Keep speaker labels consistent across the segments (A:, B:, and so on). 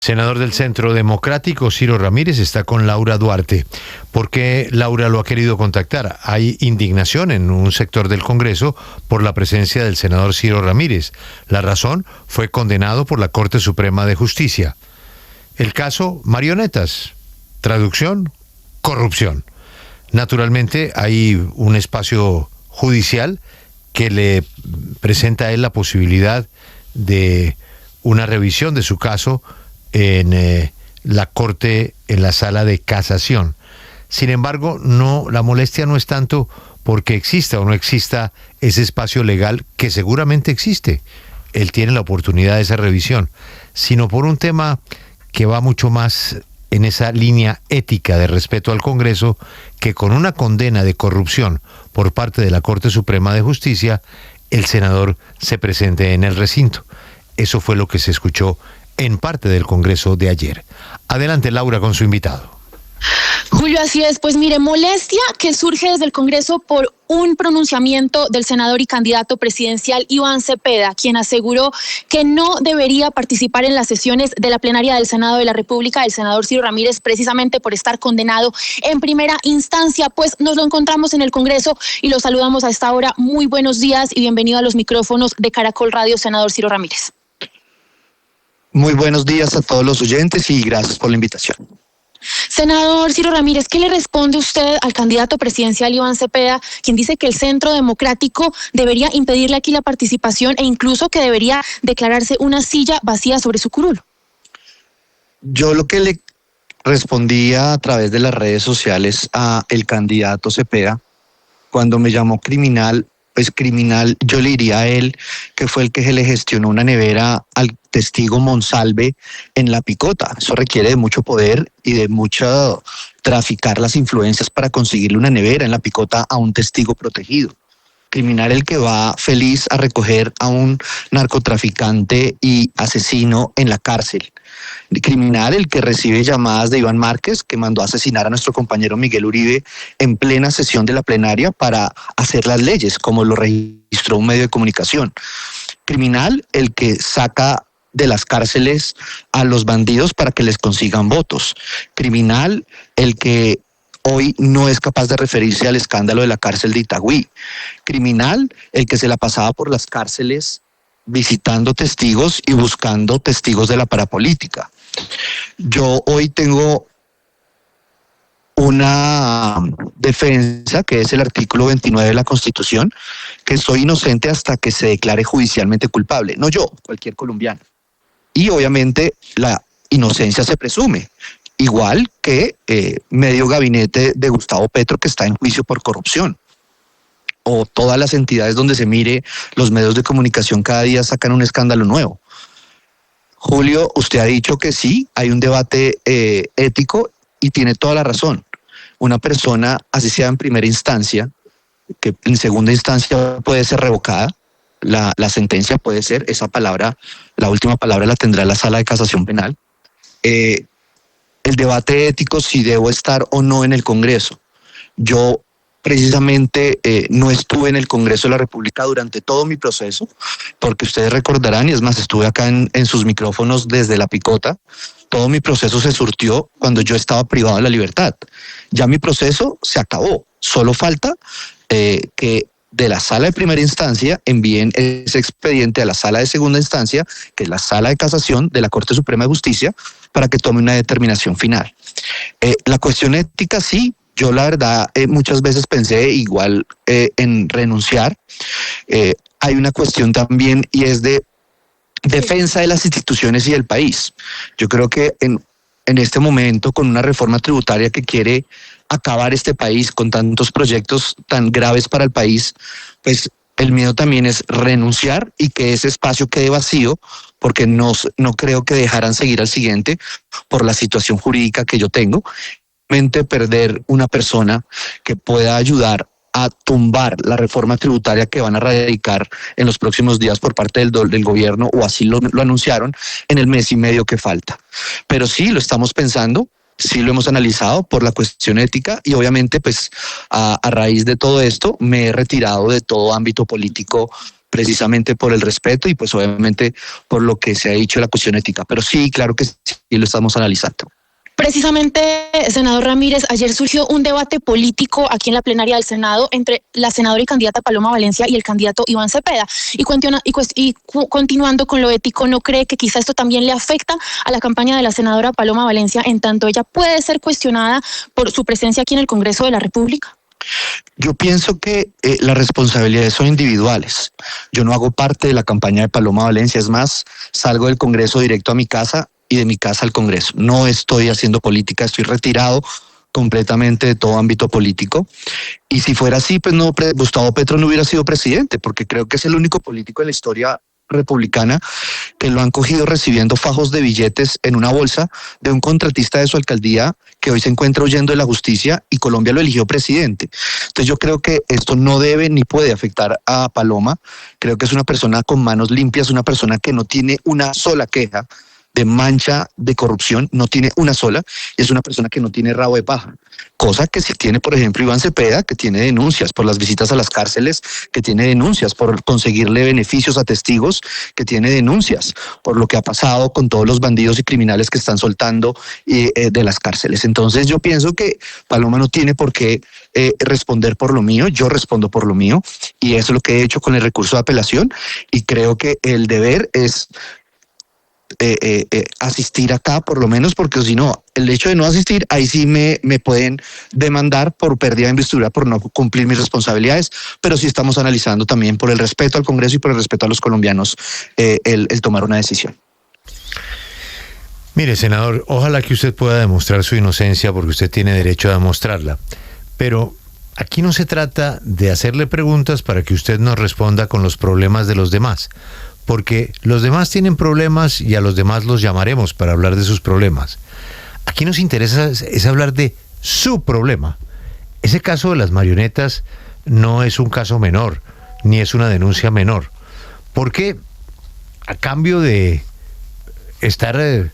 A: Senador del Centro Democrático, Ciro Ramírez, está con Laura Duarte. ¿Por qué Laura lo ha querido contactar? Hay indignación en un sector del Congreso por la presencia del senador Ciro Ramírez. La razón fue condenado por la Corte Suprema de Justicia. El caso, marionetas. Traducción, corrupción. Naturalmente hay un espacio judicial que le presenta a él la posibilidad de una revisión de su caso en la Corte, en la Sala de Casación. Sin embargo, la molestia no es tanto porque exista o no exista ese espacio legal, que seguramente existe. Él tiene la oportunidad de esa revisión, sino por un tema que va mucho más en esa línea ética de respeto al Congreso, que con una condena de corrupción por parte de la Corte Suprema de Justicia, el senador se presente en el recinto. Eso fue lo que se escuchó en parte del Congreso de ayer. Adelante, Laura, con su invitado.
B: Julio, así es. Pues mire, molestia que surge desde el Congreso por un pronunciamiento del senador y candidato presidencial Iván Cepeda, quien aseguró que no debería participar en las sesiones de la plenaria del Senado de la República del senador Ciro Ramírez, precisamente por estar condenado en primera instancia. Pues nos lo encontramos en el Congreso y lo saludamos a esta hora. Muy buenos días y bienvenido a los micrófonos de Caracol Radio, senador Ciro Ramírez.
C: Muy buenos días a todos los oyentes y gracias por la invitación.
B: Senador Ciro Ramírez, ¿qué le responde usted al candidato presidencial Iván Cepeda, quien dice que el Centro Democrático debería impedirle aquí la participación e incluso que debería declararse una silla vacía sobre su curul?
C: Yo lo que le respondía a través de las redes sociales a el candidato Cepeda, cuando me llamó criminal, pues criminal, yo le diría a él que fue el que se le gestionó una nevera al testigo Monsalve en La Picota. Eso requiere de mucho poder y de mucho traficar las influencias para conseguirle una nevera en La Picota a un testigo protegido. Criminal el que va feliz a recoger a un narcotraficante y asesino en la cárcel. Criminal el que recibe llamadas de Iván Márquez, que mandó a asesinar a nuestro compañero Miguel Uribe en plena sesión de la plenaria para hacer las leyes, como lo registró un medio de comunicación. Criminal el que saca de las cárceles a los bandidos para que les consigan votos. Criminal el que hoy no es capaz de referirse al escándalo de la cárcel de Itagüí. Criminal el que se la pasaba por las cárceles visitando testigos y buscando testigos de la parapolítica. Yo hoy tengo una defensa que es el artículo 29 de la Constitución, que soy inocente hasta que se declare judicialmente culpable. No yo, cualquier colombiano. Y obviamente la inocencia se presume, igual que medio gabinete de Gustavo Petro que está en juicio por corrupción. O todas las entidades donde se mire, los medios de comunicación cada día sacan un escándalo nuevo. Julio, usted ha dicho que sí, hay un debate ético y tiene toda la razón. Una persona, así sea en primera instancia, que en segunda instancia puede ser revocada, la sentencia puede ser, esa palabra, la última palabra la tendrá la Sala de Casación Penal. El debate ético si debo estar o no en el Congreso. Yo precisamente no estuve en el Congreso de la República durante todo mi proceso, porque ustedes recordarán, y es más, estuve acá en sus micrófonos desde La Picota. Todo mi proceso se surtió cuando yo estaba privado de la libertad. Ya mi proceso se acabó. Solo falta que de la sala de primera instancia envíen ese expediente a la sala de segunda instancia, que es la sala de casación de la Corte Suprema de Justicia, para que tome una determinación final. La cuestión ética, sí. Yo la verdad muchas veces pensé igual en renunciar. Hay una cuestión también y es de defensa de las instituciones y del país. Yo creo que en este momento, con una reforma tributaria que quiere acabar este país con tantos proyectos tan graves para el país, pues el miedo también es renunciar y que ese espacio quede vacío, porque no creo que dejaran seguir al siguiente por la situación jurídica que yo tengo. Perder una persona que pueda ayudar a tumbar la reforma tributaria que van a radicar en los próximos días por parte del gobierno, o así lo anunciaron, en el mes y medio que falta. Pero sí, lo estamos pensando, sí lo hemos analizado por la cuestión ética y obviamente pues a raíz de todo esto me he retirado de todo ámbito político precisamente por el respeto y pues obviamente por lo que se ha dicho de la cuestión ética. Pero sí, claro que sí lo estamos analizando.
B: Precisamente, senador Ramírez, ayer surgió un debate político aquí en la plenaria del Senado entre la senadora y candidata Paloma Valencia y el candidato Iván Cepeda. Continuando con lo ético, ¿no cree que quizá esto también le afecta a la campaña de la senadora Paloma Valencia, en tanto ella puede ser cuestionada por su presencia aquí en el Congreso de la República?
C: Yo pienso que las responsabilidades son individuales. Yo no hago parte de la campaña de Paloma Valencia, es más, salgo del Congreso directo a mi casa y de mi casa al Congreso. No estoy haciendo política, estoy retirado completamente de todo ámbito político. Y si fuera así, pues no, Gustavo Petro no hubiera sido presidente, porque creo que es el único político en la historia republicana que lo han cogido recibiendo fajos de billetes en una bolsa de un contratista de su alcaldía que hoy se encuentra huyendo de la justicia y Colombia lo eligió presidente. Entonces yo creo que esto no debe ni puede afectar a Paloma. Creo que es una persona con manos limpias, una persona que no tiene una sola queja de mancha de corrupción, no tiene una sola, y es una persona que no tiene rabo de paja, cosa que sí tiene, por ejemplo, Iván Cepeda, que tiene denuncias por las visitas a las cárceles, que tiene denuncias por conseguirle beneficios a testigos, que tiene denuncias por lo que ha pasado con todos los bandidos y criminales que están soltando de las cárceles. Entonces yo pienso que Paloma no tiene por qué responder por lo mío, yo respondo por lo mío, y eso es lo que he hecho con el recurso de apelación, y creo que el deber es asistir acá, por lo menos, porque si no, el hecho de no asistir, ahí sí me pueden demandar por pérdida de investidura, por no cumplir mis responsabilidades, pero sí estamos analizando también por el respeto al Congreso y por el respeto a los colombianos el tomar una decisión.
A: Mire, senador, ojalá que usted pueda demostrar su inocencia porque usted tiene derecho a demostrarla, pero aquí no se trata de hacerle preguntas para que usted nos responda con los problemas de los demás, porque los demás tienen problemas y a los demás los llamaremos para hablar de sus problemas. Aquí nos interesa es hablar de su problema. Ese caso de las marionetas no es un caso menor, ni es una denuncia menor, porque a cambio de estar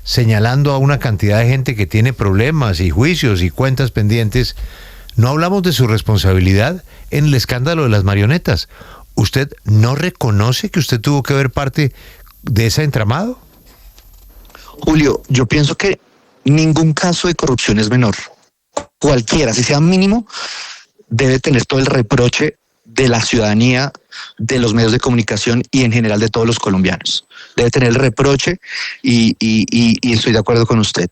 A: señalando a una cantidad de gente que tiene problemas y juicios y cuentas pendientes, no hablamos de su responsabilidad en el escándalo de las marionetas. ¿Usted no reconoce que usted tuvo que ver parte de ese entramado?
C: Julio, yo pienso que ningún caso de corrupción es menor. Cualquiera, si sea mínimo, debe tener todo el reproche de la ciudadanía, de los medios de comunicación y en general de todos los colombianos. Debe tener el reproche y estoy de acuerdo con usted.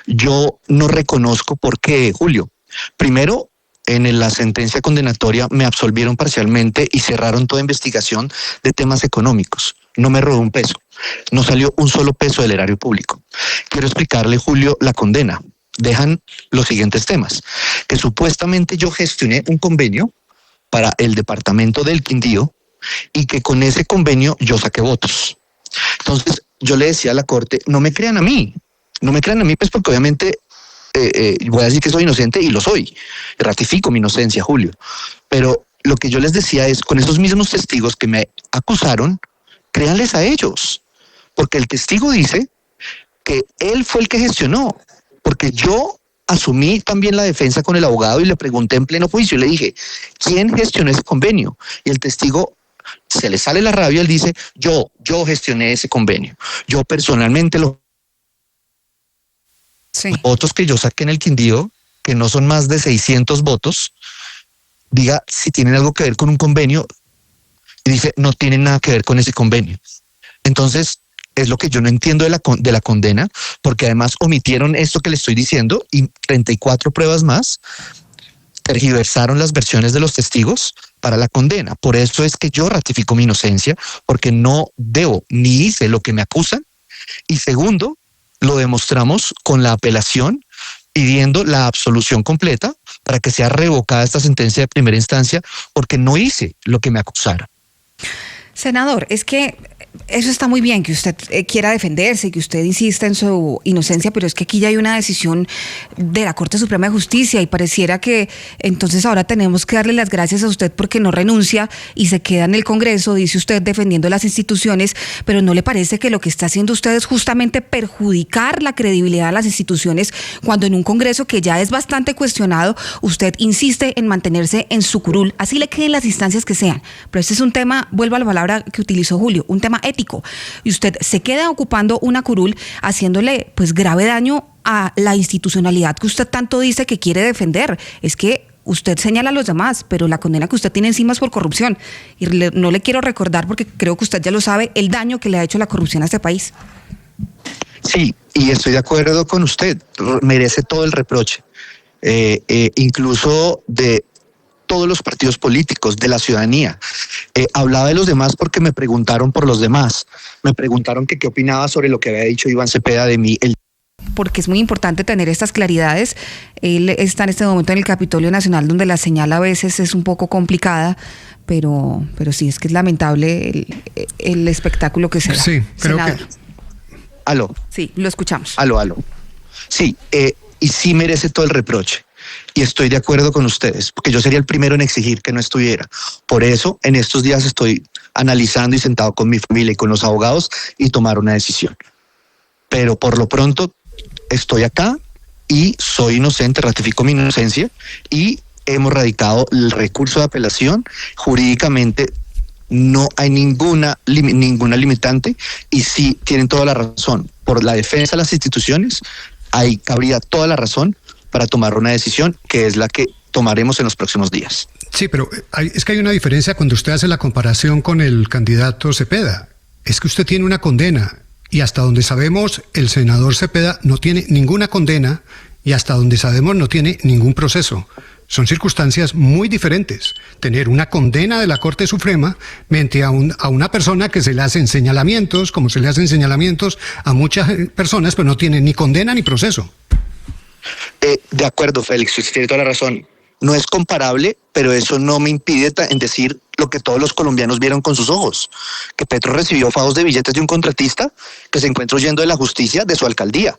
C: Yo no reconozco por qué, Julio. Primero, en la sentencia condenatoria me absolvieron parcialmente y cerraron toda investigación de temas económicos. No me robé un peso, no salió un solo peso del erario público. Quiero explicarle, Julio, la condena. Dejan los siguientes temas, que supuestamente yo gestioné un convenio para el departamento del Quindío y que con ese convenio yo saqué votos. Entonces yo le decía a la corte, no me crean a mí pues porque obviamente voy a decir que soy inocente y lo soy, ratifico mi inocencia, Julio, pero lo que yo les decía es, con esos mismos testigos que me acusaron, créanles a ellos, porque el testigo dice que él fue el que gestionó, porque yo asumí también la defensa con el abogado y le pregunté en pleno juicio y le dije, ¿quién gestionó ese convenio? Y el testigo se le sale la rabia, él dice, yo gestioné ese convenio, yo personalmente lo... Sí. Votos que yo saqué en el Quindío, que no son más de 600 votos, diga si tienen algo que ver con un convenio, y dice, no tienen nada que ver con ese convenio. Entonces, es lo que yo no entiendo de la condena, porque además omitieron esto que le estoy diciendo y 34 pruebas más, tergiversaron las versiones de los testigos para la condena. Por eso es que yo ratifico mi inocencia, porque no debo ni hice lo que me acusan, y segundo, lo demostramos con la apelación pidiendo la absolución completa para que sea revocada esta sentencia de primera instancia porque no hice lo que me acusaron.
D: Senador, es que eso está muy bien, que usted quiera defenderse, que usted insista en su inocencia, pero es que aquí ya hay una decisión de la Corte Suprema de Justicia y pareciera que entonces ahora tenemos que darle las gracias a usted porque no renuncia y se queda en el Congreso, dice usted, defendiendo las instituciones, pero ¿no le parece que lo que está haciendo usted es justamente perjudicar la credibilidad de las instituciones cuando en un Congreso que ya es bastante cuestionado, usted insiste en mantenerse en su curul, así le queden las instancias que sean? Pero este es un tema, vuelvo a la palabra que utilizó Julio, un tema ético, y usted se queda ocupando una curul haciéndole pues grave daño a la institucionalidad que usted tanto dice que quiere defender. Es que usted señala a los demás, pero la condena que usted tiene encima es por corrupción, y no le quiero recordar, porque creo que usted ya lo sabe, el daño que le ha hecho la corrupción a este país.
C: Sí, y estoy de acuerdo con usted, merece todo el reproche, incluso de todos los partidos políticos, de la ciudadanía. Hablaba de los demás porque me preguntaron por los demás. Me preguntaron que qué opinaba sobre lo que había dicho Iván Cepeda de mí.
D: Porque es muy importante tener estas claridades. Él está en este momento en el Capitolio Nacional, donde la señal a veces es un poco complicada, pero sí, es que es lamentable el espectáculo que se da.
E: Sí, creo
D: Senador.
E: que...
C: Aló.
D: Sí, lo escuchamos.
C: Aló. Sí, y sí merece todo el reproche. Y estoy de acuerdo con ustedes, porque yo sería el primero en exigir que no estuviera. Por eso, en estos días estoy analizando y sentado con mi familia y con los abogados y tomar una decisión. Pero por lo pronto estoy acá y soy inocente, ratifico mi inocencia y hemos radicado el recurso de apelación. Jurídicamente no hay ninguna limitante y sí tienen toda la razón. Por la defensa de las instituciones, ahí cabría toda la razón para tomar una decisión que es la que tomaremos en los próximos días.
E: Sí, pero es que hay una diferencia cuando usted hace la comparación con el candidato Cepeda. Es que usted tiene una condena y hasta donde sabemos el senador Cepeda no tiene ninguna condena y hasta donde sabemos no tiene ningún proceso. Son circunstancias muy diferentes. Tener una condena de la Corte Suprema frente a una persona que se le hacen señalamientos, como se le hacen señalamientos a muchas personas, pero no tiene ni condena ni proceso.
C: De acuerdo, Félix, usted tiene toda la razón. No es comparable, pero eso no me impide en decir lo que todos los colombianos vieron con sus ojos, que Petro recibió pagos de billetes de un contratista que se encuentra huyendo de la justicia de su alcaldía.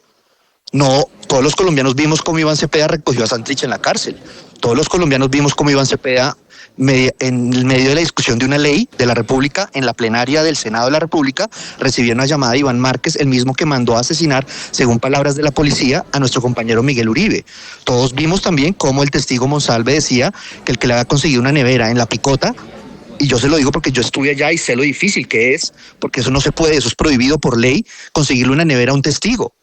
C: No, todos los colombianos vimos cómo Iván Cepeda recogió a Santrich en la cárcel. Todos los colombianos vimos cómo Iván Cepeda, en el medio de la discusión de una ley de la República, en la plenaria del Senado de la República, recibió una llamada de Iván Márquez, el mismo que mandó a asesinar, según palabras de la policía, a nuestro compañero Miguel Uribe. Todos vimos también cómo el testigo Monsalve decía que el que le había conseguido una nevera en La Picota, y yo se lo digo porque yo estuve allá y sé lo difícil que es, porque eso no se puede, eso es prohibido por ley, conseguirle una nevera a un testigo.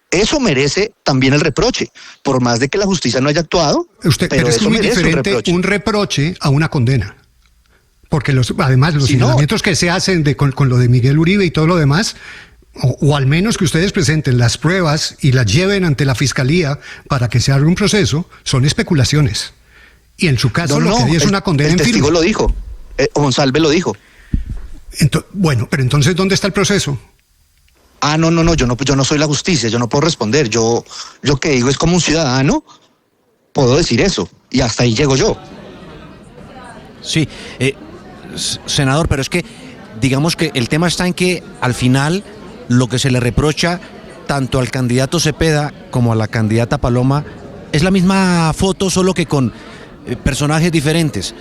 C: Eso merece también el reproche, por más de que la justicia no haya actuado.
E: Pero es muy diferente un reproche a una condena. Porque además los señalamientos que se hacen con lo de Miguel Uribe y todo lo demás, o al menos que ustedes presenten las pruebas y las lleven ante la fiscalía para que se haga un proceso, son especulaciones. Y en su caso lo que hay es una condena en firme.
C: El testigo lo dijo, Monsalve lo dijo.
E: Bueno, pero entonces ¿dónde está el proceso?
C: No, yo no soy la justicia, yo no puedo responder. Yo que digo es como un ciudadano, puedo decir eso, y hasta ahí llego yo.
F: Sí, senador, pero es que digamos que el tema está en que al final lo que se le reprocha tanto al candidato Cepeda como a la candidata Paloma es la misma foto, solo que con personajes diferentes.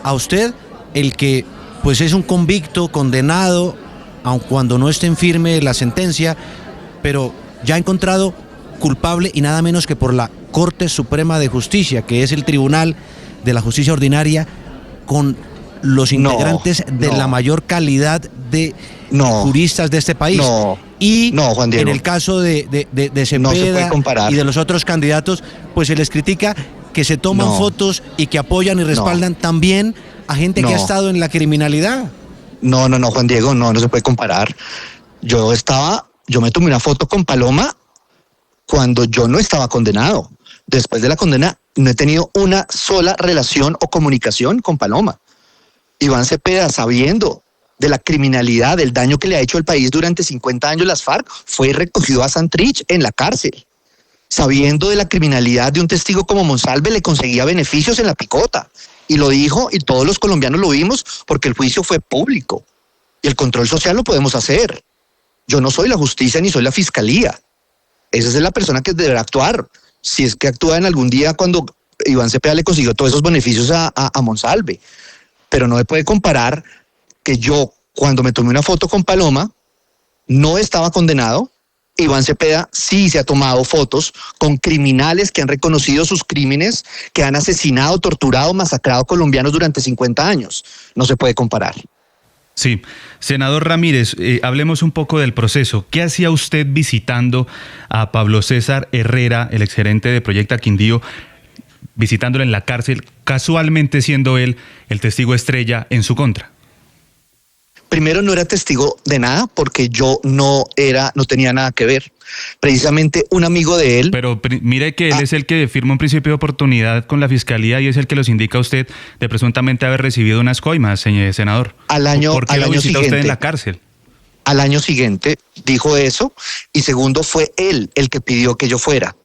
F: A usted, el que pues es un convicto, condenado, aun cuando no esté en firme la sentencia, pero ya encontrado culpable y nada menos que por la Corte Suprema de Justicia, que es el tribunal de la justicia ordinaria, con los integrantes de la mayor calidad de juristas de este país.
C: Juan Diego,
F: en el caso de Cepeda y de los otros candidatos, pues se les critica que se toman fotos y que apoyan y respaldan también a gente que ha estado en la criminalidad.
C: No, Juan Diego, no se puede comparar. Yo me tomé una foto con Paloma cuando yo no estaba condenado. Después de la condena no he tenido una sola relación o comunicación con Paloma. Iván Cepeda, sabiendo de la criminalidad, del daño que le ha hecho al país durante 50 años las FARC, fue y recogió a Santrich en la cárcel. Sabiendo de la criminalidad de un testigo como Monsalve, le conseguía beneficios en La Picota. Y lo dijo, y todos los colombianos lo vimos, porque el juicio fue público. Y el control social lo podemos hacer. Yo no soy la justicia ni soy la fiscalía. Esa es la persona que deberá actuar. Si es que actúa en algún día cuando Iván Cepeda le consiguió todos esos beneficios a Monsalve. Pero no se puede comparar que yo, cuando me tomé una foto con Paloma, no estaba condenado. Iván Cepeda sí se ha tomado fotos con criminales que han reconocido sus crímenes, que han asesinado, torturado, masacrado colombianos durante 50 años. No se puede comparar.
G: Sí. Senador Ramírez, hablemos un poco del proceso. ¿Qué hacía usted visitando a Pablo César Herrera, el exgerente de Proyecta Quindío, visitándolo en la cárcel, casualmente siendo él el testigo estrella en su contra?
C: Primero, no era testigo de nada porque yo no tenía nada que ver. Precisamente un amigo de él.
G: Pero mire que él es el que firma un principio de oportunidad con la fiscalía y es el que los indica a usted de presuntamente haber recibido unas coimas, senador.
C: ¿Por
G: qué lo visita usted en la cárcel?
C: Al año siguiente dijo eso, y segundo, fue él el que pidió que yo fuera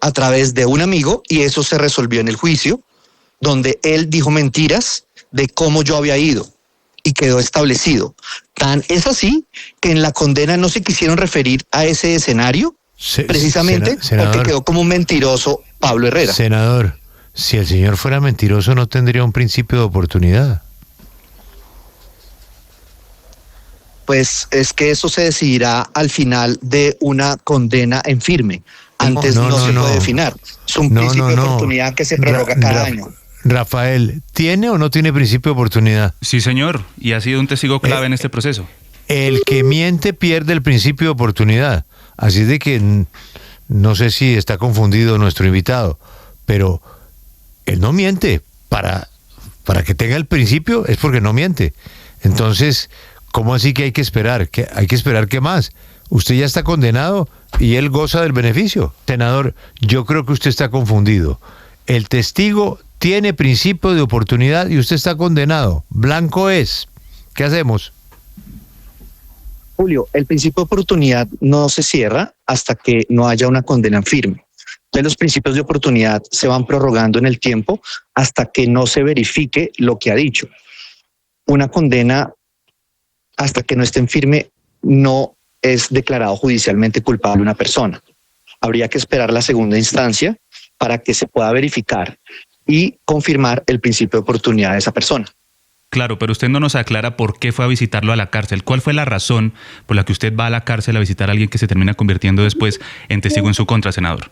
C: a través de un amigo, y eso se resolvió en el juicio, donde él dijo mentiras de cómo yo había ido. Y quedó establecido. Tan es así que en la condena no se quisieron referir a ese escenario, precisamente porque quedó como un mentiroso Pablo Herrera.
A: Senador, si el señor fuera mentiroso, ¿no tendría un principio de oportunidad?
C: Pues es que eso se decidirá al final de una condena en firme. Antes no se puede definir. Es un principio de oportunidad que se prorroga cada año.
A: Rafael, ¿tiene o no tiene principio de oportunidad?
G: Sí, señor, y ha sido un testigo clave en este proceso.
A: El que miente pierde el principio de oportunidad. Así de que no sé si está confundido nuestro invitado, pero él no miente. Para que tenga el principio es porque no miente. Entonces, ¿cómo así que hay que esperar? ¿Hay que esperar qué más? Usted ya está condenado y él goza del beneficio. Senador, yo creo que usted está confundido. El testigo tiene principio de oportunidad y usted está condenado. Blanco es. ¿Qué hacemos?
C: Julio, el principio de oportunidad no se cierra hasta que no haya una condena en firme. Entonces, los principios de oportunidad se van prorrogando en el tiempo hasta que no se verifique lo que ha dicho. Una condena, hasta que no esté en firme, no es declarado judicialmente culpable una persona. Habría que esperar la segunda instancia para que se pueda verificar y confirmar el principio de oportunidad de esa persona.
G: Claro, pero usted no nos aclara por qué fue a visitarlo a la cárcel. ¿Cuál fue la razón por la que usted va a la cárcel a visitar a alguien que se termina convirtiendo después en testigo en su contra, senador?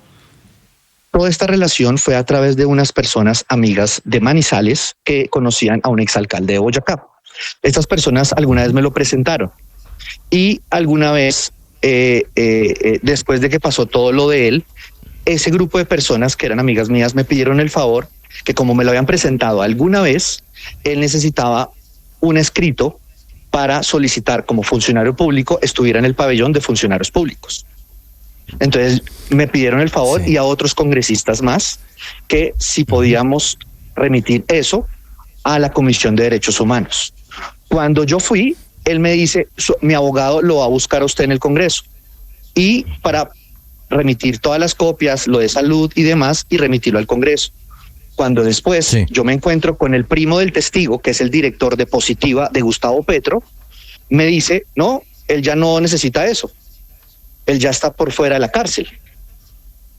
C: Toda esta relación fue a través de unas personas amigas de Manizales que conocían a un exalcalde de Boyacá. Estas personas alguna vez me lo presentaron y alguna vez, después de que pasó todo lo de él, ese grupo de personas que eran amigas mías me pidieron el favor que, como me lo habían presentado alguna vez, él necesitaba un escrito para solicitar como funcionario público estuviera en el pabellón de funcionarios públicos. Entonces me pidieron el favor, sí, y a otros congresistas más, que si podíamos remitir eso a la Comisión de Derechos Humanos. Cuando yo fui, él me dice, mi abogado lo va a buscar a usted en el Congreso, y para remitir todas las copias, lo de salud y demás, y remitirlo al Congreso. Cuando después yo me encuentro con el primo del testigo, que es el director de Positiva de Gustavo Petro, me dice, no, él ya no necesita eso. Él ya está por fuera de la cárcel.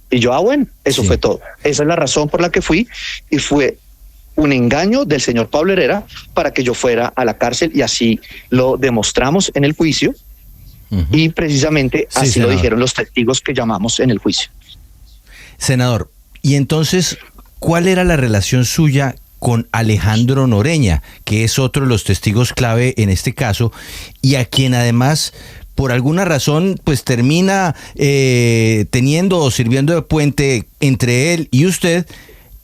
C: Y yo, bueno, eso fue todo. Esa es la razón por la que fui, y fue un engaño del señor Pablo Herrera para que yo fuera a la cárcel, y así lo demostramos en el juicio, y precisamente así lo dijeron los testigos que llamamos en el juicio.
F: Senador, y entonces, ¿cuál era la relación suya con Alejandro Noreña, que es otro de los testigos clave en este caso, y a quien además, por alguna razón, pues termina teniendo o sirviendo de puente entre él y usted,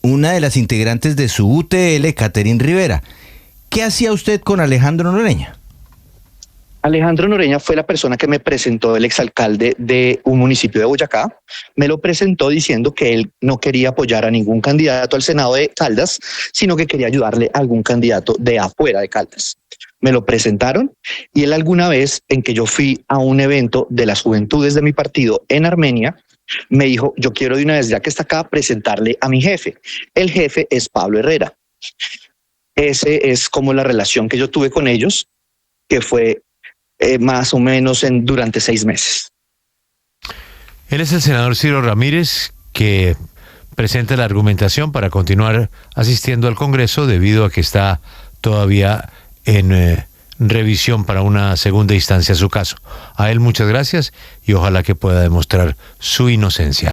F: una de las integrantes de su UTL, Catherine Rivera? ¿Qué hacía usted con Alejandro Noreña?
C: Alejandro Noreña fue la persona que me presentó el exalcalde de un municipio de Boyacá. Me lo presentó diciendo que él no quería apoyar a ningún candidato al Senado de Caldas, sino que quería ayudarle a algún candidato de afuera de Caldas. Me lo presentaron, y él alguna vez, en que yo fui a un evento de las juventudes de mi partido en Armenia, me dijo, yo quiero de una vez, ya que está acá, presentarle a mi jefe. El jefe es Pablo Herrera. Ese es como la relación que yo tuve con ellos. que fue más o menos durante 6 meses.
A: Él es el senador Ciro Ramírez, que presenta la argumentación para continuar asistiendo al Congreso debido a que está todavía en revisión para una segunda instancia su caso. A él muchas gracias y ojalá que pueda demostrar su inocencia.